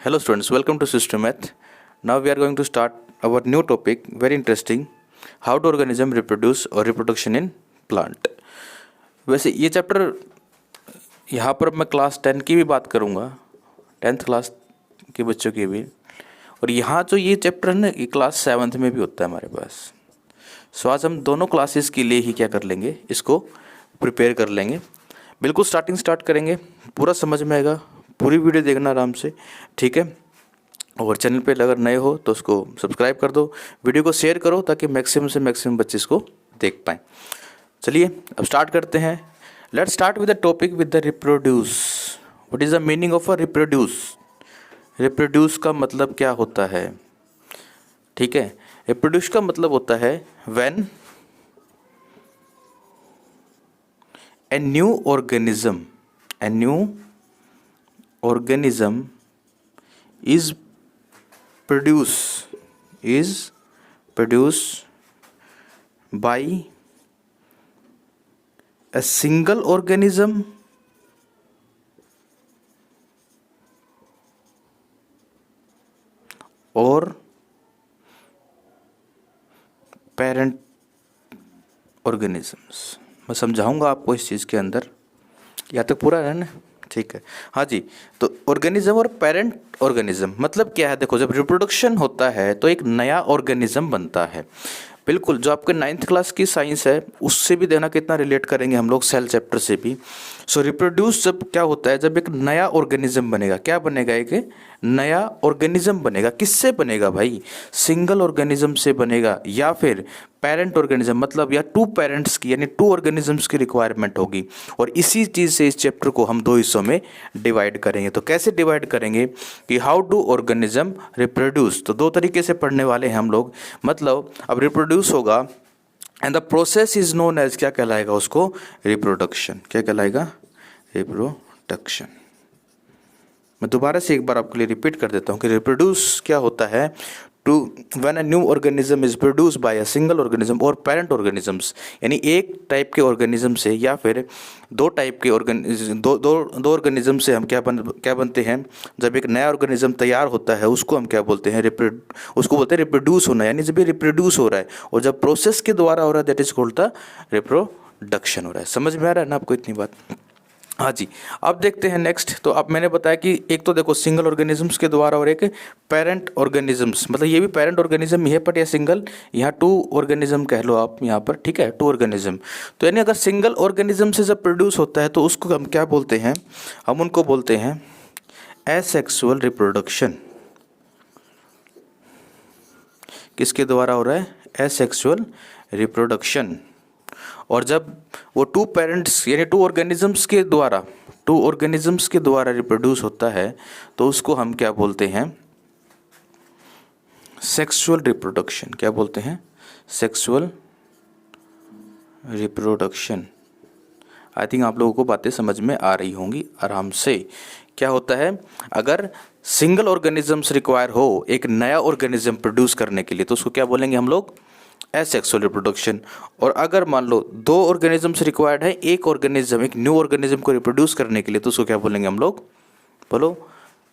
Hello students, welcome to System Math. Now we are going to start our new topic, very interesting, how to organism reproduce or reproduction in plant. वैसे ये chapter यहाँ पर मैं class 10 की भी बात करूँगा, 10th क्लास के बच्चों की भी, और यहाँ जो ये चैप्टर है ना ये क्लास 7th में भी होता है हमारे पास. सो आज हम दोनों क्लासेस के लिए ही क्या कर लेंगे, इसको प्रिपेयर कर लेंगे. बिल्कुल स्टार्ट करेंगे, पूरा समझ में आएगा, पूरी वीडियो देखना आराम से, ठीक है. और चैनल पे अगर नए हो तो उसको सब्सक्राइब कर दो, वीडियो को शेयर करो ताकि मैक्सिमम से मैक्सिमम बच्चे इसको देख पाएँ. चलिए अब स्टार्ट करते हैं. Let's start with the topic with the reproduce. What is the meaning of a reproduce? Reproduce का मतलब क्या होता है? ठीक है, रिप्रोड्यूस का मतलब होता है when a new organism is produced by a single organism or parent organisms. मैं समझाऊंगा आपको इस चीज़ के अंदर, या तक पूरा है ना, ठीक है. हाँ जी, तो ऑर्गेनिज्म और पेरेंट ऑर्गेनिज्म मतलब क्या है? देखो, जब रिप्रोडक्शन होता है तो एक नया ऑर्गेनिज्म बनता है. बिल्कुल, जो आपके 9th क्लास की साइंस है उससे भी देना कितना रिलेट करेंगे हम लोग, सेल चैप्टर से भी. सो रिप्रोड्यूस जब क्या होता है, जब एक नया ऑर्गेनिज्म बनेगा. क्या बनेगा? एक नया ऑर्गेनिज्म बनेगा. किससे बनेगा भाई? सिंगल ऑर्गेनिज्म से बनेगा, या फिर पेरेंट ऑर्गेनिज्म मतलब या टू पेरेंट्स की यानी टू ऑर्गेनिजम्स की रिक्वायरमेंट होगी. और इसी चीज़ से इस चैप्टर को हम दो हिस्सों में डिवाइड करेंगे. तो कैसे डिवाइड करेंगे कि हाउ डू ऑर्गेनिज्म रिप्रोड्यूस. तो दो तरीके से पढ़ने वाले हैं हम लोग. मतलब अब रिप्रोड्यूस होगा and the process is known as, क्या कहलाएगा उसको? रिप्रोडक्शन. क्या कहलाएगा? रिप्रोडक्शन. मैं दोबारा से एक बार आपके लिए रिपीट कर देता हूँ कि रिप्रोड्यूस क्या होता है. To when a new organism is produced by a single organism और पेरेंट ऑर्गेनिजम्स, यानी एक टाइप के ऑर्गेनिज्म से या फिर दो टाइप के दो ऑर्गेनिज्म से हम क्या बनते हैं. जब एक नया ऑर्गेनिज्म तैयार होता है उसको हम क्या बोलते हैं? उसको बोलते हैं रिप्रोड्यूस होना. यानी जब ये रिप्रोड्यूस हो रहा है और जब प्रोसेस के द्वारा हो रहा है that is called the reproduction हो रहा है. समझ में आ रहा है ना आपको इतनी बात? हाँ जी, अब देखते हैं नेक्स्ट. तो अब मैंने बताया कि एक तो देखो सिंगल ऑर्गेनिजम्स के द्वारा और एक पेरेंट ऑर्गेनिजम्स, मतलब ये भी पेरेंट ऑर्गेनिज्म ही है बट ये सिंगल, यहाँ टू ऑर्गेनिज्म कह लो आप यहाँ पर, ठीक है, टू ऑर्गेनिज्म. तो यानी अगर सिंगल ऑर्गेनिज्म से जब प्रोड्यूस होता है तो उसको हम क्या बोलते हैं? हम उनको बोलते हैं एसेक्सुअल रिप्रोडक्शन. किसके द्वारा हो रहा है? Asexual reproduction. और जब वो टू पेरेंट्स यानी टू ऑर्गेनिजम्स के द्वारा रिप्रोड्यूस होता है तो उसको हम क्या बोलते हैं? Sexual reproduction. क्या बोलते हैं? Sexual reproduction. आई थिंक आप लोगों को बातें समझ में आ रही होंगी आराम से. क्या होता है, अगर सिंगल ऑर्गेनिजम्स रिक्वायर हो एक नया ऑर्गेनिज्म प्रोड्यूस करने के लिए तो उसको क्या बोलेंगे हम लोग? Asexual reproduction. और अगर मान लो दो ऑर्गेनिजम्स रिक्वायर्ड है एक न्यू ऑर्गेनिज्म को रिप्रोड्यूस करने के लिए तो उसको क्या बोलेंगे हम लोग? बोलो,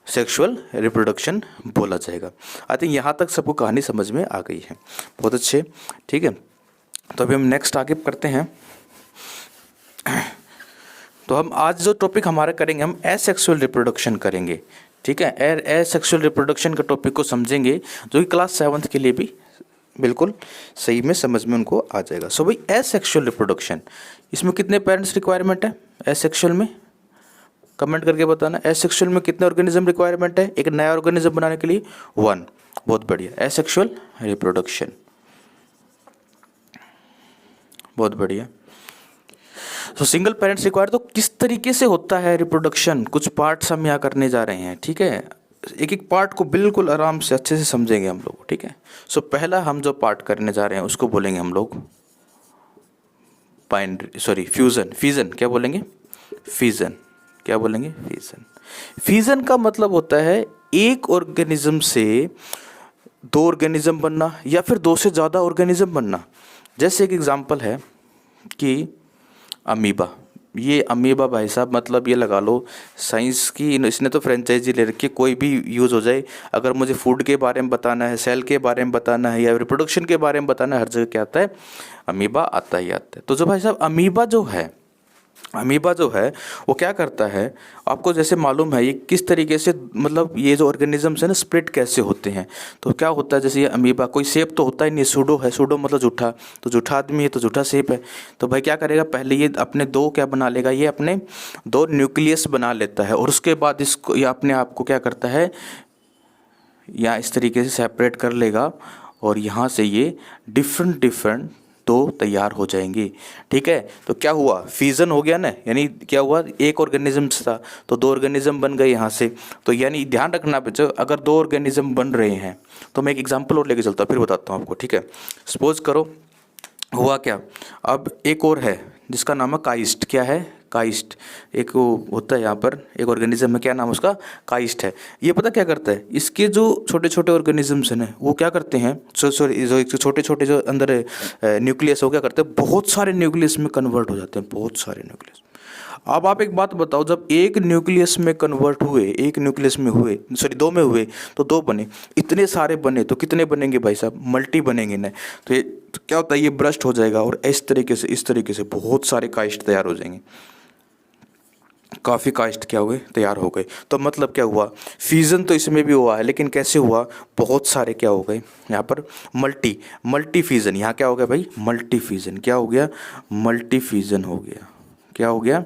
सेक्सुअल रिप्रोडक्शन बोला जाएगा. आई थिंक यहाँ तक सबको कहानी समझ में आ गई है. बहुत अच्छे, ठीक है. तो अभी हम नेक्स्ट आगे करते हैं. तो हम आज जो टॉपिक हमारा करेंगे, हम एसेक्सुअल रिप्रोडक्शन करेंगे, ठीक है. एसेक्सुअल रिप्रोडक्शन का टॉपिक को समझेंगे जो कि क्लास 7th के लिए भी बिल्कुल सही में समझ में उनको आ जाएगा. सो भाई एसेक्सुअल रिप्रोडक्शन, इसमें कितने पेरेंट्स रिक्वायरमेंट है एसेक्सुअल में? कमेंट करके बताना. एसेक्सुअल में कितने ऑर्गेनिज्म रिक्वायरमेंट है एक नया ऑर्गेनिज्म बनाने के लिए? 1. बहुत बढ़िया. एसेक्सुअल रिप्रोडक्शन, बहुत बढ़िया. तो सिंगल पेरेंट्स रिक्वायर. तो किस तरीके से होता है रिप्रोडक्शन, कुछ पार्ट्स हम यहाँ करने जा रहे हैं, ठीक है. एक एक पार्ट को बिल्कुल आराम से अच्छे से समझेंगे हम लोग, ठीक है. सो पहला हम जो पार्ट करने जा रहे हैं उसको बोलेंगे हम लोग फ्यूजन. क्या बोलेंगे? फिजन. क्या बोलेंगे? फिजन. फिजन का मतलब होता है एक ऑर्गेनिज्म से दो ऑर्गेनिज्म बनना या फिर दो से ज़्यादा ऑर्गेनिज्म बनना. जैसे एक एग्जांपल है कि अमीबा, ये अमीबा भाई साहब मतलब ये लगा लो साइंस की इसने तो फ्रेंचाइजी ले रखी है, कोई भी यूज़ हो जाए। अगर मुझे फूड के बारे में बताना है, सेल के बारे में बताना है या रिप्रोडक्शन के बारे में बताना है, हर जगह क्या आता है, अमीबा आता ही आता है। तो जो भाई साहब अमीबा जो है वो क्या करता है, आपको जैसे मालूम है ये किस तरीके से, मतलब ये जो ऑर्गेनिजम्स है ना स्प्लिट कैसे होते हैं। तो क्या होता है, जैसे ये अमीबा कोई शेप तो होता ही नहीं, सूडो है, सूडो मतलब जूठा, तो जूठा आदमी है तो जूठा शेप है। तो भाई क्या करेगा, पहले ये अपने दो क्या बना लेगा, ये अपने दो न्यूक्लियस बना लेता है और उसके बाद इसको ये अपने आप को क्या करता है, या इस तरीके से सेपरेट कर लेगा और यहाँ से ये डिफरेंट तो तैयार हो जाएंगे। ठीक है, तो क्या हुआ, फ्यूजन हो गया ना, यानी क्या हुआ, एक ऑर्गेनिज्म था तो दो ऑर्गेनिज्म बन गए यहाँ से। तो यानी ध्यान रखना बच्चों, अगर दो ऑर्गेनिज्म बन रहे हैं तो मैं एक एग्जांपल और लेके चलता हूँ फिर बताता हूँ आपको। ठीक है, सपोज करो हुआ क्या, अब एक और है जिसका नाम है काइस्ट। क्या है, काइस्ट। एक वो होता है यहाँ पर एक ऑर्गेनिज्म है, क्या नाम उसका, काइस्ट है। ये पता क्या करता है, इसके जो छोटे छोटे ऑर्गेनिजम्स हैं ना वो क्या करते हैं, सॉरी जो छोटे छोटे जो अंदर न्यूक्लियस हो क्या करते हैं, बहुत सारे न्यूक्लियस में कन्वर्ट हो जाते हैं, बहुत सारे न्यूक्लियस। अब आप एक बात बताओ, जब एक न्यूक्लियस में कन्वर्ट हुए, एक न्यूक्लियस में हुए, सॉरी दो में हुए तो दो बने, इतने सारे बने तो कितने बनेंगे भाई साहब, मल्टी बनेंगे ना। तो ये तो क्या होता है, ये ब्रस्ट हो जाएगा और इस तरीके से बहुत सारे काइस्ट तैयार हो जाएंगे, काफ़ी काइस्ट क्या हुए, तैयार हो गए। तो मतलब क्या हुआ, फ्यूज़न तो इसमें भी हुआ है, लेकिन कैसे हुआ, बहुत सारे क्या हो गए यहाँ पर, मल्टी फ्यूज़न। यहाँ क्या हो गया भाई, मल्टी फ्यूज़न। क्या हो गया, मल्टी फ्यूज़न हो गया। क्या हो गया,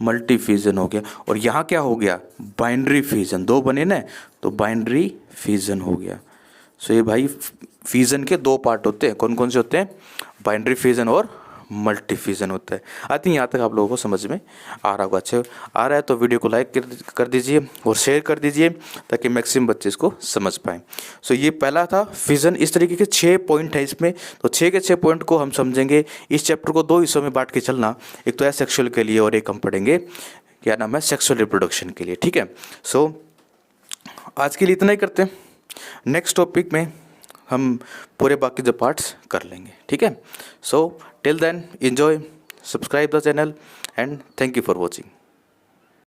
मल्टी फ्यूज़न हो गया। और यहाँ क्या हो गया, बाइनरी फ्यूज़न, दो बने ना तो बाइनरी फ्यूज़न हो गया। सो ये भाई फ्यूज़न के दो पार्ट होते हैं, कौन कौन से होते हैं, बाइनरी फ्यूज़न और मल्टी फ्यूज़न होता है। आई थिंक यहाँ तक आप लोगों को समझ में आ रहा होगा। अच्छे आ रहा है तो वीडियो को लाइक कर दीजिए और शेयर कर दीजिए ताकि मैक्सिमम बच्चे इसको समझ पाएँ। सो ये पहला था फ्यूज़न। इस तरीके के 6 पॉइंट है इसमें, तो 6 के 6 पॉइंट को हम समझेंगे। इस चैप्टर को 2 हिस्सों में बांट के चलना, एक तो है सेक्सुअल के लिए और एक हम पढ़ेंगे क्या नाम है, सेक्सुअल रिप्रोडक्शन के लिए। ठीक है, सो आज के लिए इतना ही करते हैं, नेक्स्ट टॉपिक में हम पूरे बाकी जो पार्ट्स कर लेंगे। ठीक है, so till then enjoy, subscribe the channel and thank you for watching.